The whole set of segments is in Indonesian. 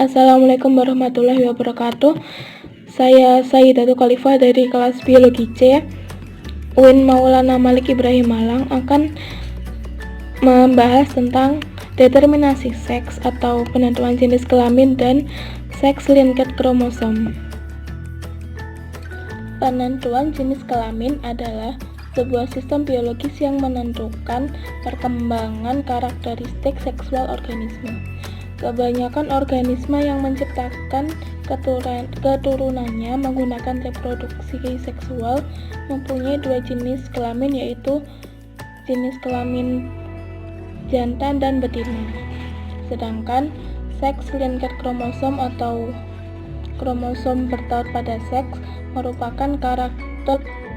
Assalamualaikum warahmatullahi wabarakatuh. Saya Sayyidatul Khalifah dari kelas Biologi C, UIN Maulana Malik Ibrahim Malang akan membahas tentang determinasi seks atau penentuan jenis kelamin dan sex-linked kromosom. Penentuan jenis kelamin adalah sebuah sistem biologis yang menentukan perkembangan karakteristik seksual organisme. Kebanyakan organisme yang menciptakan keturunannya menggunakan reproduksi seksual mempunyai dua jenis kelamin, yaitu jenis kelamin jantan dan betina. Sedangkan sex-linked kromosom atau kromosom bertaut pada seks merupakan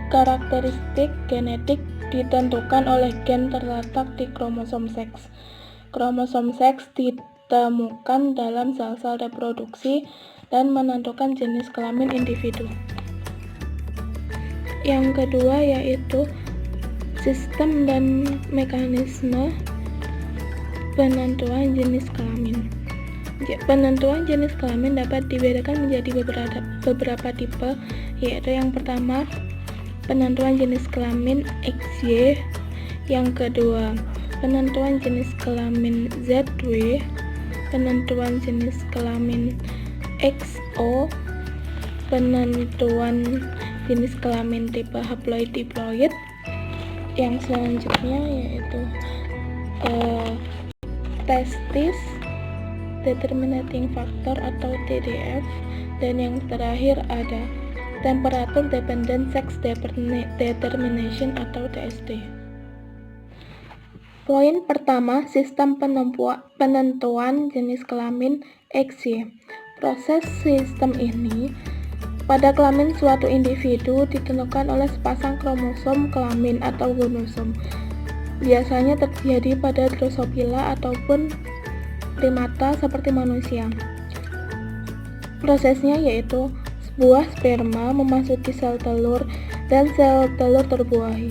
karakteristik genetik ditentukan oleh gen terletak di kromosom seks. Kromosom seks ditemukan dalam sel-sel reproduksi dan menentukan jenis kelamin individu. Yang kedua yaitu sistem dan mekanisme penentuan jenis kelamin. Penentuan jenis kelamin dapat dibedakan menjadi beberapa tipe, yaitu yang pertama penentuan jenis kelamin XY, yang kedua penentuan jenis kelamin ZW, penentuan jenis kelamin XO, penentuan jenis kelamin tipe haploid-diploid. Yang selanjutnya yaitu testis determining factor atau TDF, dan yang terakhir ada temperature dependent sex determination atau TSD. Poin pertama, sistem penentuan jenis kelamin XY. Proses sistem ini pada kelamin suatu individu ditentukan oleh sepasang kromosom kelamin atau gonosom. Biasanya terjadi pada Drosophila ataupun primata seperti manusia. Prosesnya yaitu sebuah sperma memasuki sel telur dan sel telur terbuahi.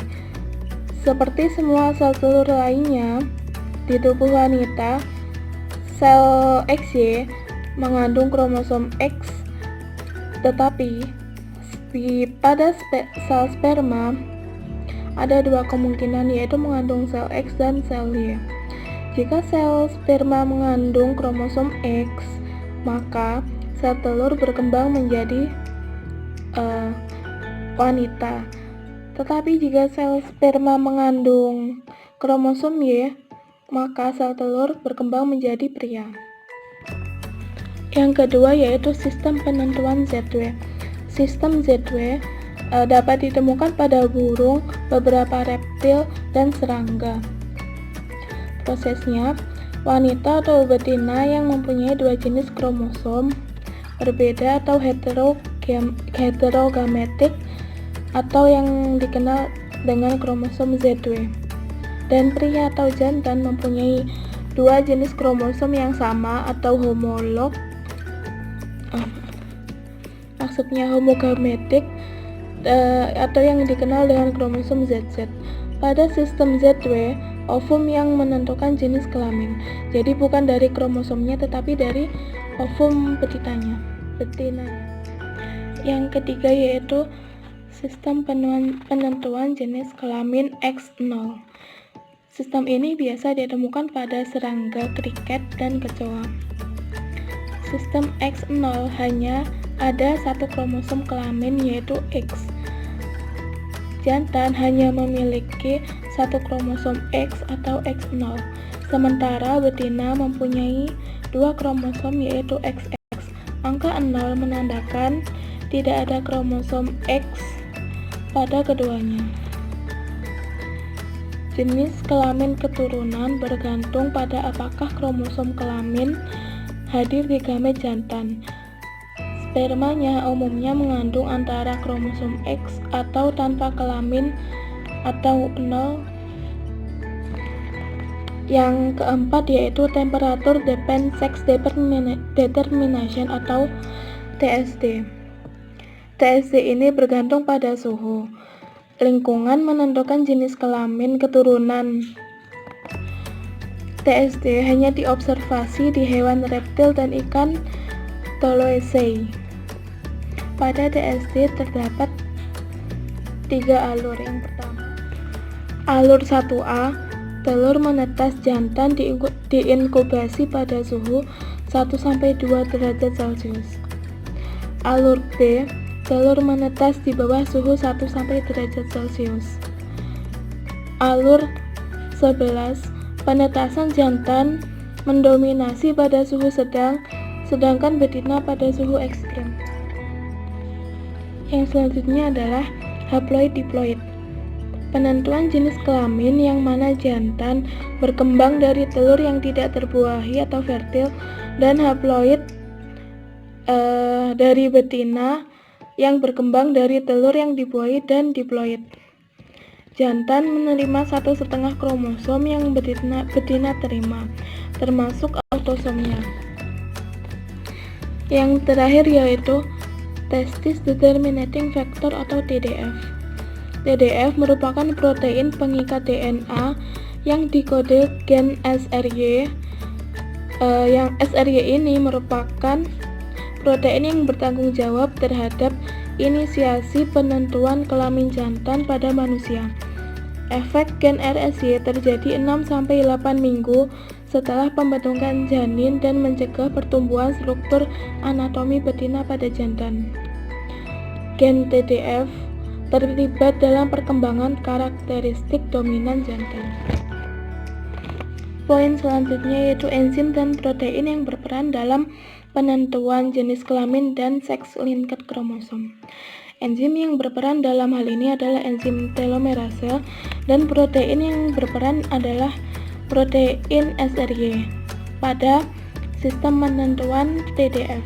Seperti semua sel telur lainnya di tubuh wanita, sel XY mengandung kromosom X, tetapi pada sel sperma ada dua kemungkinan, yaitu mengandung sel X dan sel Y. Jika sel sperma mengandung kromosom X, maka sel telur berkembang menjadi wanita. Tetapi jika sel sperma mengandung kromosom Y, maka sel telur berkembang menjadi pria. Yang kedua yaitu sistem penentuan ZW. Sistem ZW dapat ditemukan pada burung, beberapa reptil, dan serangga. Prosesnya, wanita atau betina yang mempunyai dua jenis kromosom berbeda atau heterogametik atau yang dikenal dengan kromosom ZW, dan pria atau jantan mempunyai dua jenis kromosom yang sama atau homolog, maksudnya homogametik, atau yang dikenal dengan kromosom ZZ. Pada sistem ZW, ovum yang menentukan jenis kelamin, jadi bukan dari kromosomnya tetapi dari ovum betinanya. Yang ketiga yaitu sistem penentuan jenis kelamin X0. Sistem ini biasa ditemukan pada serangga, kriket, dan kecoa. Sistem X0 hanya ada satu kromosom kelamin yaitu X. Jantan hanya memiliki satu kromosom X atau X0, sementara betina mempunyai dua kromosom yaitu XX. Angka 0 menandakan tidak ada kromosom X pada keduanya. Jenis kelamin keturunan bergantung pada apakah kromosom kelamin hadir di gamet jantan. Spermanya umumnya mengandung antara kromosom X atau tanpa kelamin atau 0. Yang keempat yaitu temperature dependent sex determination atau TSD. TSD ini bergantung pada suhu. Lingkungan menentukan jenis kelamin keturunan. TSD hanya diobservasi di hewan reptil dan ikan Toloesei. Pada TSD terdapat 3 alur. Yang pertama, alur 1A, telur menetas jantan diinkubasi pada suhu 1-2 derajat Celcius. Alur B, telur menetas di bawah suhu 1 derajat Celcius. Alur 11, penetasan jantan mendominasi pada suhu sedang, sedangkan betina pada suhu ekstrim. Yang selanjutnya adalah haploid diploid. Penentuan jenis kelamin yang mana jantan berkembang dari telur yang tidak terbuahi atau fertil, dan haploid dari betina yang berkembang dari telur yang dibuahi dan diploid. Jantan menerima 1,5 kromosom yang betina terima, termasuk autosomnya. Yang terakhir yaitu testis determinating factor atau TDF. TDF merupakan protein pengikat DNA yang dikode gen SRY. Yang SRY ini merupakan protein yang bertanggung jawab terhadap inisiasi penentuan kelamin jantan pada manusia. Efek gen RSY terjadi 6-8 minggu setelah pembentukan janin dan mencegah pertumbuhan struktur anatomi betina pada jantan. Gen TDF terlibat dalam perkembangan karakteristik dominan jantan. Poin selanjutnya yaitu enzim dan protein yang berperan dalam penentuan jenis kelamin dan seks linked kromosom. Enzim yang berperan dalam hal ini adalah enzim telomerase, dan protein yang berperan adalah protein SRY pada sistem penentuan TDF.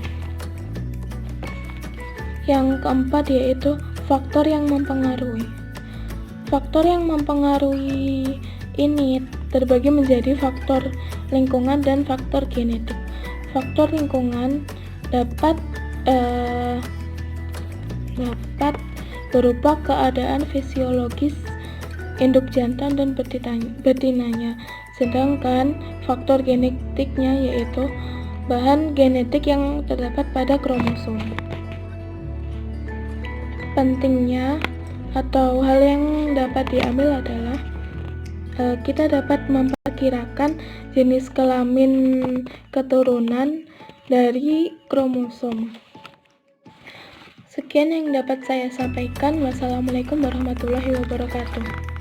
Yang keempat yaitu faktor yang mempengaruhi. Faktor yang mempengaruhi ini terbagi menjadi faktor lingkungan dan faktor genetik. Faktor lingkungan dapat berupa keadaan fisiologis induk jantan dan betinanya, sedangkan faktor genetiknya yaitu bahan genetik yang terdapat pada kromosom. Pentingnya atau hal yang dapat diambil adalah kita dapat memperkirakan jenis kelamin keturunan dari kromosom. Sekian yang dapat saya sampaikan. Wassalamualaikum warahmatullahi wabarakatuh.